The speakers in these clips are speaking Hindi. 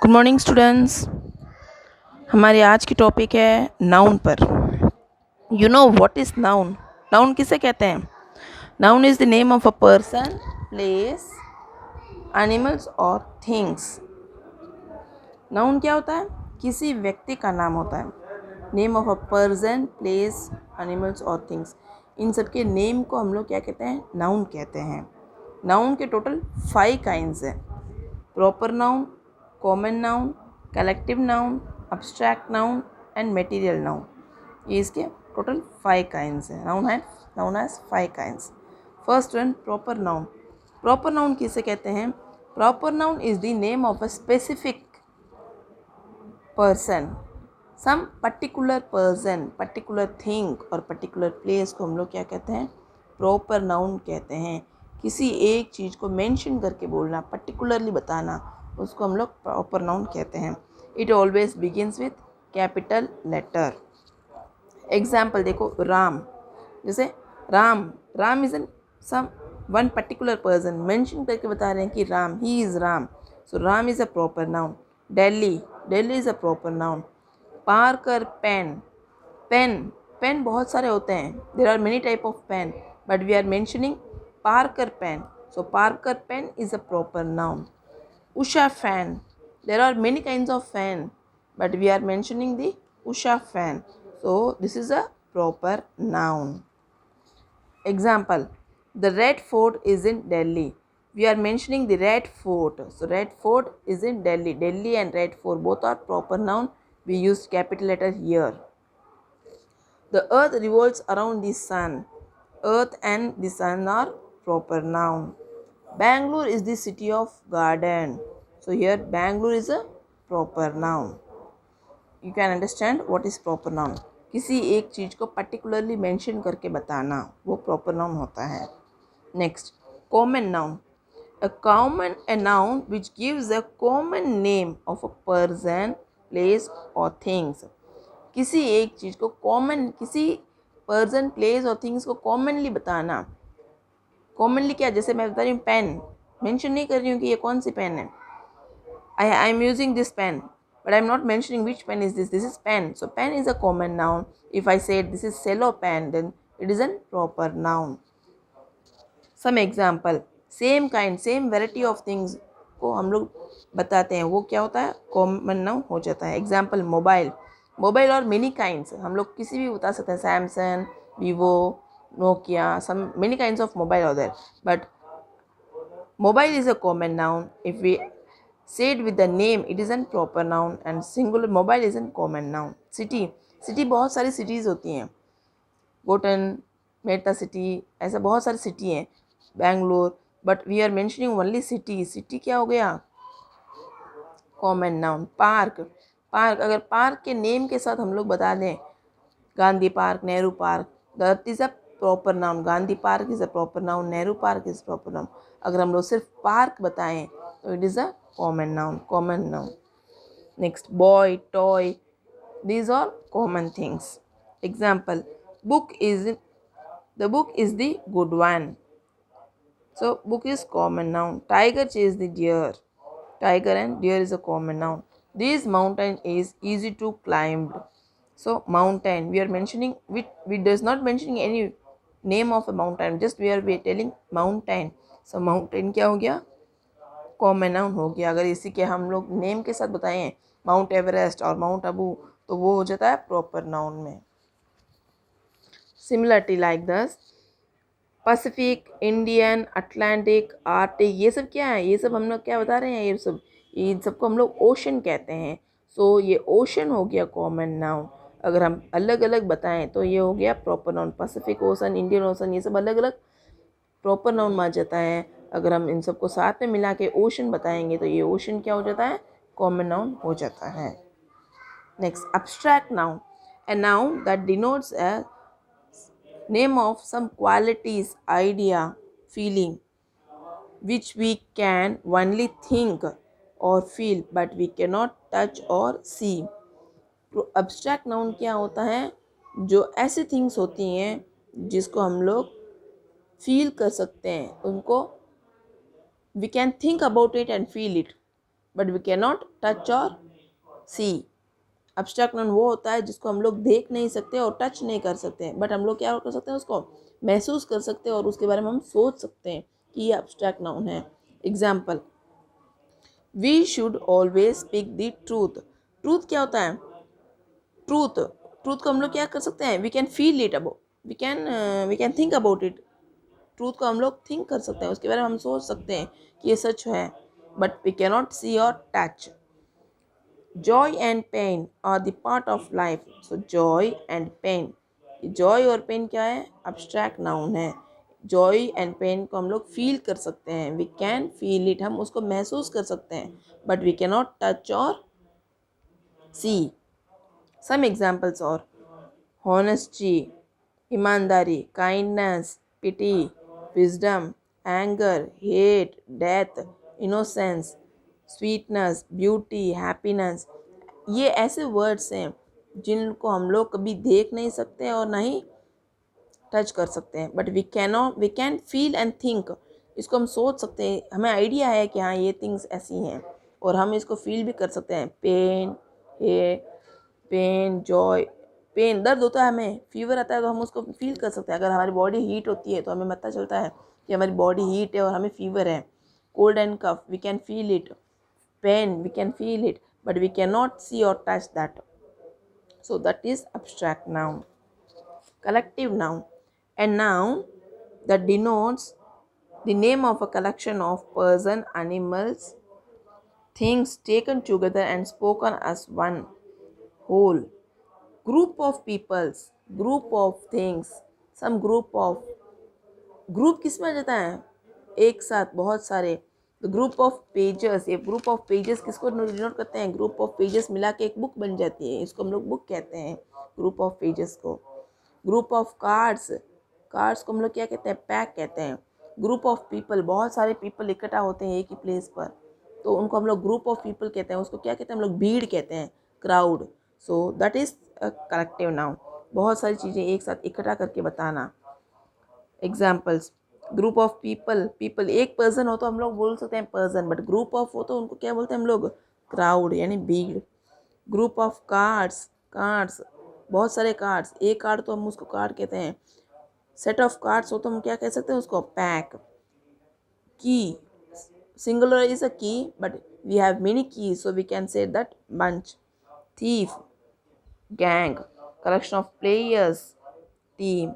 Good morning students. हमारी आज की टॉपिक है नाउन पर। You know what is noun? Noun किसे कहते हैं? Noun is the name of a person, place, animals और थिंग्स। नाउन क्या होता है? किसी व्यक्ति का नाम होता है। Name of a person, place, animals और थिंग्स, इन सब के नेम को हम लोग क्या कहते हैं? नाउन कहते हैं। नाउन के टोटल 5 काइंड्स हैं। Proper noun, common noun, collective noun, abstract noun and material noun. ये इसके टोटल 5 काइंड्स हैं। Noun has 5 kinds. First one, proper noun. Proper noun किसे कहते हैं? Proper noun is the name of a specific person. Some particular person, particular thing और पर्टिकुलर प्लेस को हम लोग क्या कहते हैं? प्रॉपर नाउन कहते हैं। किसी एक चीज़ को मेंशन करके बोलना, पर्टिकुलरली बताना, उसको हम लोग प्रॉपर नाउन कहते हैं। It always begins with capital letter. Example देखो, राम। जैसे Ram is an some one particular person, mention करके बता रहे हैं कि Ram, he is Ram, so Ram is a proper noun. Delhi is a proper noun. Parker, pen बहुत सारे होते हैं। There are many type of pen, but we are mentioning Parker pen, so Parker pen is a proper noun. Usha fan. There are many kinds of fan, but we are mentioning the Usha fan. So this is a proper noun. Example, the Red Fort is in Delhi. We are mentioning the Red Fort. So Red Fort is in Delhi. Delhi and Red Fort both are proper noun. We used capital letter here. The earth revolves around the sun. Earth and the sun are proper noun. Bangalore is the city of garden. So here Bangalore is a proper noun. You can understand what is proper noun. किसी एक चीज़ को particularly mention करके बताना, वो proper noun होता है. Next, common noun. A noun which gives a common name of a person, place or things. किसी एक चीज़ को कॉमन, किसी पर्सन, प्लेस और थिंग्स को कॉमनली बताना। कॉमनली क्या? जैसे मैं बता रही हूँ पेन, मेंशन नहीं कर रही हूँ कि ये कौन सी पेन है। I am using this pen, but I am not mentioning which pen is this is pen, so pen is a common noun. If I say this is Cello pen, then it is an proper noun. Some example, same kind, same variety of things को हम लोग बताते हैं, वो क्या होता है? कॉमन नाउन हो जाता है. एग्जाम्पल, मोबाइल और मेनी काइंड्स, हम लोग किसी भी बता सकते हैं, Samsung, Vivo, Nokia, some many kinds of mobile are there, but mobile is a common noun. If we say it with the name, it is a proper noun, and singular mobile is a common noun. City बहुत सारी cities होती हैं, गोटन, मेटा सिटी, ऐसा बहुत सारी सिटी हैं, Bangalore, but we are mentioning only city क्या हो गया? Common noun. पार्क, अगर पार्क के नेम के साथ हम लोग बता दें, Gandhi park, Nehru park, that is a proper noun. Gandhi park is a proper noun, Nehru park is proper noun. अगर हम लोग सिर्फ पार्क बताएं तो it is a common noun. Next, boy, toy, these are common things. Example, the book is the good one, so book is common noun. Tiger chased the deer. Tiger and deer is a common noun. This mountain is easy to climb. So mountain, we are mentioning, we does not mentioning any name of a mountain, just we are telling mountain. So mountain क्या हो गया? कॉमन नाउन हो गया. अगर इसी के हम लोग नेम के साथ बताएं, माउंट एवरेस्ट और माउंट अबू, तो वो हो जाता है प्रॉपर नाउन में. सिमिलरिटी लाइक दस, पैसिफिक, इंडियन, अटलांटिक, आर्टिक, ये सब क्या है? ये सब हम लोग क्या बता रहे हैं? ये सबको हम लोग ओशन कहते हैं. सो ये ओशन हो गया कॉमन नाउन. अगर हम अलग अलग बताएं तो ये हो गया proper noun. Pacific ocean, Indian ocean, ये सब अलग अलग प्रॉपर नाउन मान जाता है. अगर हम इन सबको साथ में मिला के ओशन बताएंगे तो ये ओशन क्या हो जाता है? कॉमन नाउन हो जाता है. Next, abstract noun. A noun that denotes A name of some qualities, idea, feeling, which we can only think or feel but we cannot touch or see. तो abstract noun क्या होता है? जो ऐसी थिंग्स होती हैं जिसको हम लोग फील कर सकते हैं, उनको we can think about it and feel it, but we can not touch और सी। एब्स्ट्रैक्ट नाउन वो होता है जिसको हम लोग देख नहीं सकते और टच नहीं कर सकते, बट हम लोग क्या कर सकते हैं, उसको महसूस कर सकते हैं और उसके बारे में हम सोच सकते हैं कि ये एब्स्ट्रैक्ट नाउन है। Example, we should always speak the truth. Truth क्या होता है? ट्रूथ, ट्रूथ को हम लोग क्या कर सकते हैं, we can feel it about, we can think about it. Truth को हम लोग थिंक कर सकते हैं, उसके बारे में हम सोच सकते हैं कि ये सच है, बट वी कैन नॉट सी और touch. Joy and pain are the part of life. So joy and pain, joy और पेन क्या है? अब्स्ट्रैक्ट नाउन है। जॉय एंड पेन को हम लोग फील कर सकते हैं, वी कैन फील इट, हम उसको महसूस कर सकते हैं, but we can not touch और सी। सम एग्जाम्पल्स और honesty, ईमानदारी, kindness, pity, wisdom, anger, hate, death, innocence, sweetness, beauty, happiness। ये ऐसे वर्ड्स हैं जिनको हम लोग कभी देख नहीं सकते और ना ही टच कर सकते हैं, but we can feel and think. इसको हम सोच सकते हैं, हमें आइडिया है कि हाँ ये थिंग्स ऐसी हैं, और हम इसको फील भी कर सकते हैं। पेन, ये पेन, जॉय, पेन दर्द होता है, हमें फीवर आता है तो हम उसको फील कर सकते हैं। अगर हमारी बॉडी हीट होती है तो हमें पता चलता है कि हमारी बॉडी हीट है और हमें फीवर है। Cold and cough, we can feel it. Pain, we can feel it, but we can not सी और touch that. So that is abstract noun. Collective noun, a noun that denotes the name of a collection of person, animals, things taken together and spoken as one whole. Group of peoples, group of things, some group of, group किस में आ जाता है? एक साथ बहुत सारे। द ग्रुप ऑफ पेजेस, ये ग्रुप ऑफ पेजेस किसको डिनोट करते हैं? ग्रुप ऑफ पेजेस मिला के एक बुक बन जाती है, इसको हम लोग बुक कहते हैं, ग्रुप ऑफ पेजेस को। ग्रुप ऑफ कार्ड्स, कार्ड्स को हम लोग क्या कहते हैं? पैक कहते हैं। ग्रुप ऑफ पीपल, बहुत सारे पीपल इकट्ठा होते हैं एक ही प्लेस पर, तो उनको हम लोग ग्रुप ऑफ पीपल कहते हैं। उसको क्या कहते हैं हम लोग? भीड़ कहते हैं, crowd. So that is a collective noun, बहुत सारी चीज़ें एक साथ इकट्ठा करके बताना। Examples, group of people, people एक पर्सन हो तो हम लोग बोल सकते हैं पर्सन, बट ग्रुप ऑफ हो तो उनको क्या बोलते हैं हम लोग? क्राउड, यानी भीड़। ग्रुप ऑफ कार्ड्स, कार्ड्स बहुत सारे कार्ड्स, एक कार्ड तो हम उसको कार्ड कहते हैं। सेट ऑफ कार्ड्स हो तो हम क्या कह सकते हैं उसको? पैक। की, singular is a key but we have many keys, so we can say that bunch. Thief, gang, collection of players, team.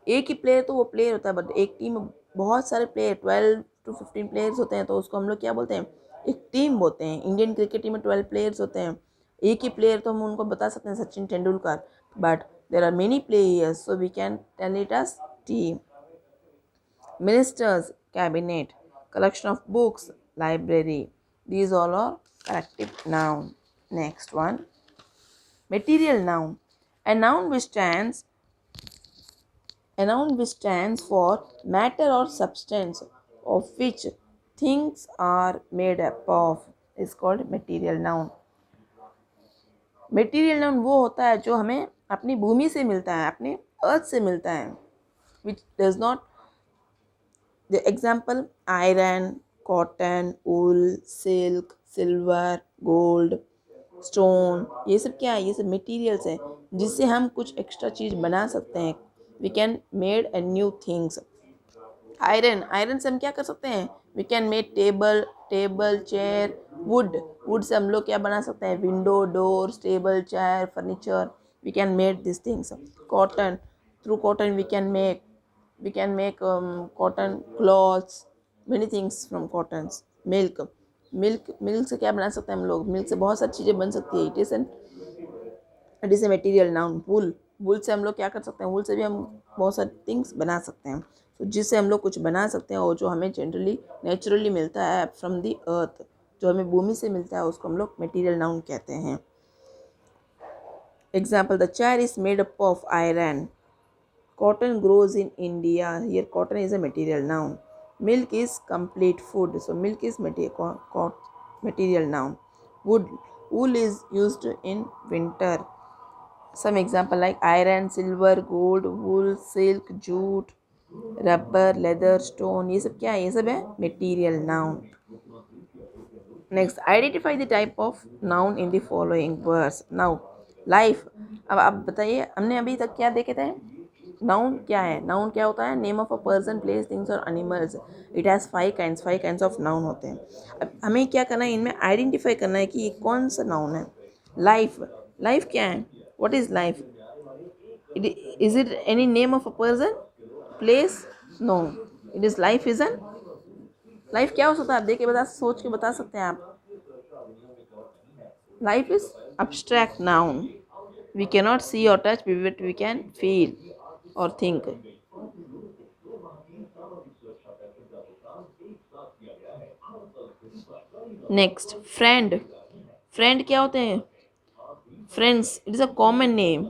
एक ही प्लेयर तो वो प्लेयर होता है, बट एक टीम में बहुत सारे प्लेयर, 12 to 15 प्लेयर्स होते हैं, तो उसको हम लोग क्या बोलते हैं? एक टीम बोलते हैं। इंडियन क्रिकेट टीम में 12 प्लेयर्स होते हैं। एक ही प्लेयर तो हम उनको बता सकते हैं Sachin Tendulkar, but there are many players, so we can tell it as team. Ministers, cabinet, collection of books, library. These all are collective noun. Next one, material noun. A noun which stands for matter or substance of which things are made up of is called material noun. Material noun वो होता है जो हमें अपनी भूमि से मिलता है, अपने अर्थ से मिलता है, which does not. The example, iron, cotton, wool, silk, silver, gold, stone, ये सब क्या है? ये सब मटेरियल्स हैं जिससे हम कुछ एक्स्ट्रा चीज़ बना सकते हैं। We can made a new things. Iron, iron से हम क्या कर सकते हैं? We can made table chair. Wood से हम लोग क्या बना सकते हैं? Window, doors, table, chair, furniture. We can made this things. Cotton, through cotton we can make cotton cloths, many things from cottons. Milk से क्या बना सकते हैं हम लोग? मिल्क से बहुत सारी चीज़ें बन सकती है। It is a material noun. Wool से हम लोग क्या कर सकते हैं? वुल से भी हम बहुत सारी थिंग्स बना सकते हैं, तो जिससे हम लोग कुछ बना सकते हैं और जो हमें जनरली नेचुरली मिलता है फ्रॉम दी अर्थ, जो हमें भूमि से मिलता है, उसको हम लोग मटेरियल नाउन कहते हैं। Example, the chair is made up of iron. Cotton grows in India. Here cotton is a material noun. Milk is complete food. So milk is material noun. Wool is used in winter. Some example like iron, silver, gold, wool, silk, jute, rubber, leather, stone. ये सब क्या है? ये सब है material noun. Next, identify the type of noun in the following words. Now life. अब आप बताइए, हमने अभी तक क्या देखे थे? नाउन क्या है? नाउन क्या होता है? Name of a person, place, things और animals. It has 5 kinds of noun होते हैं. अब हमें क्या करना है? इनमें आइडेंटिफाई करना है कि ये कौन सा नाउन है. लाइफ. लाइफ क्या है? What is life? Is it any name of a person, place? No. It is life is an. Life क्या हो सकता है? आप देख के बता, सोच के बता सकते हैं आप. Life is abstract noun. We cannot see or touch, but we can feel or think. Next, friend. Friend क्या होते हैं? Friends, it is a common name.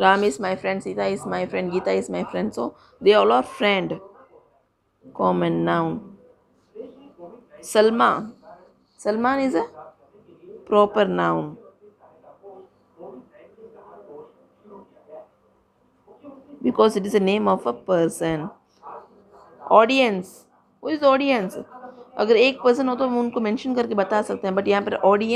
Ram is my friend, Sita is my friend, Geeta is my friend. So they all are friend. Common noun. Salma. Salman is a proper noun because it is a name of a person. Audience. Who is audience? अगर एक पर्सन हो तो हम उनको मेंशन करके बता सकते हैं, बट यहाँ पर ऑडियंस